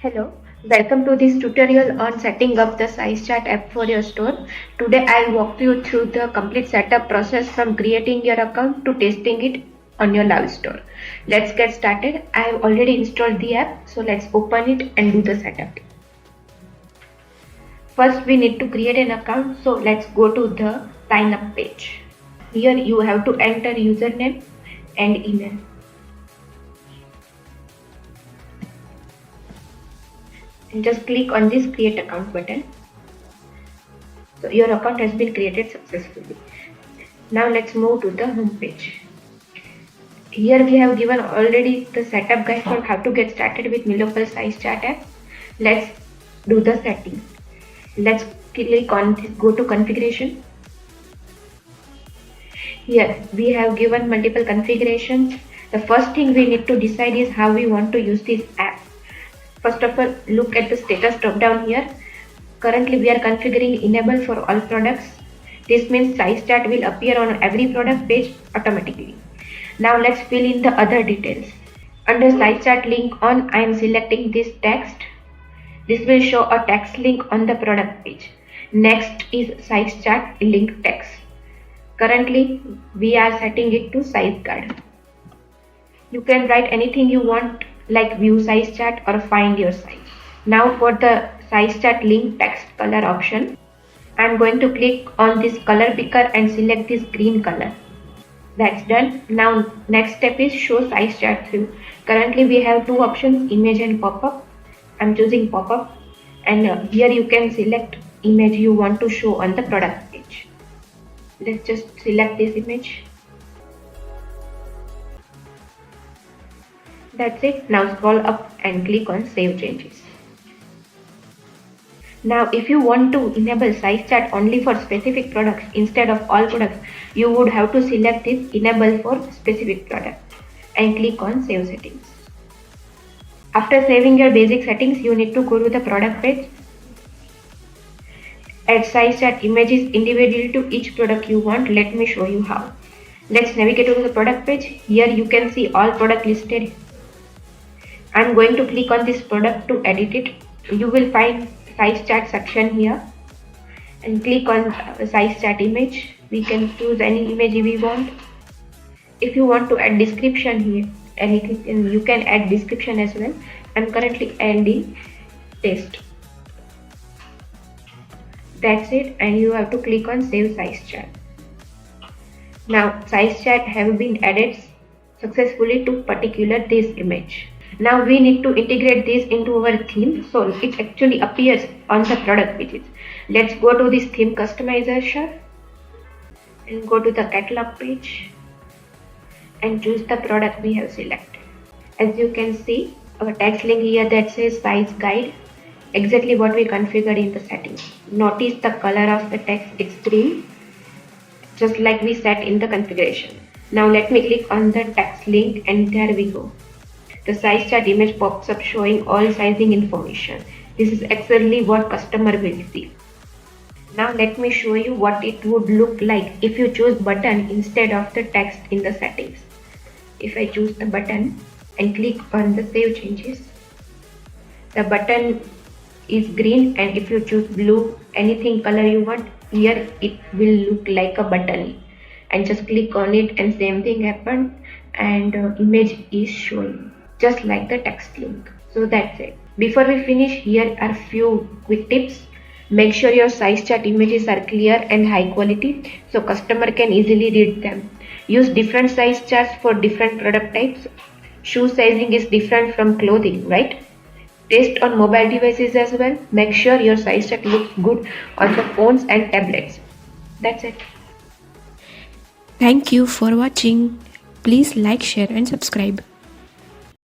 Hello, welcome to this tutorial on setting up the size chart app for your store. Today I'll walk you through the complete setup process from creating your account to testing it on your live store. Let's get started. I have already installed the app, so let's open it and do the setup. First we need to create an account, so let's go to the sign up page. Here you have to enter username and email. And just click on this create account button. So your account has been created successfully. Now let's move to the home page. Here we have given already the setup guide for how to get started with metafields size chart app. Let's do the settings. Let's click on this, go to configuration. Here we have given multiple configurations. The first thing we need to decide is how we want to use this app. First of all, look at the status drop down here. Currently we are configuring enable for all products. This means size chart will appear on every product page automatically. Now let's fill in the other details. Under size chart link on, I am selecting this text. This will show a text link on the product page. Next is size chart link text. Currently we are setting it to size guide. You can write anything you want, like view size chart or find your size. Now for the size chart link text color option, I am going to click on this color picker and select this green color. That's done. Now next step is show size chart view. Currently we have two options, image and pop-up. I'm choosing pop-up, and here you can select image you want to show on the product page. Let's just select this image. That's it. Now scroll up and click on save changes. Now if you want to enable size chart only for specific products instead of all products, you would have to select this enable for specific product and click on save settings. After saving your basic settings, you need to go to the product page. Add size chart images individually to each product you want. Let me show you how. Let's navigate to the product page. Here you can see all product listed. I'm going to click on this product to edit it. You will find size chart section here and click on size chart image. We can choose any image we want. If you want to add description here, anything, you can add description as well. I'm currently adding text. That's it, and you have to click on save size chart. Now size chart have been added successfully to particular this image. Now we need to integrate this into our theme, so it actually appears on the product pages. Let's go to this theme customization and go to the catalog page and choose the product we have selected. As you can see, our text link here that says size guide, exactly what we configured in the settings. Notice the color of the text, it's green, just like we set in the configuration. Now let me click on the text link and there we go. The size chart image pops up showing all sizing information. This is exactly what customer will see. Now let me show you what it would look like if you choose button instead of the text in the settings. If I choose the button and click on the save changes, the button is green, and if you choose blue, anything color you want, here it will look like a button, and just click on it and same thing happened, and image is showing just like the text link. So that's it. Before we finish, here are few quick tips. Make sure your size chart images are clear and high quality so customer can easily read them. Use different size charts for different product types. Shoe sizing is different from clothing, right? Test on mobile devices as well. Make sure your size chart looks good on the phones and tablets. That's it. Thank you for watching. Please like, share and subscribe.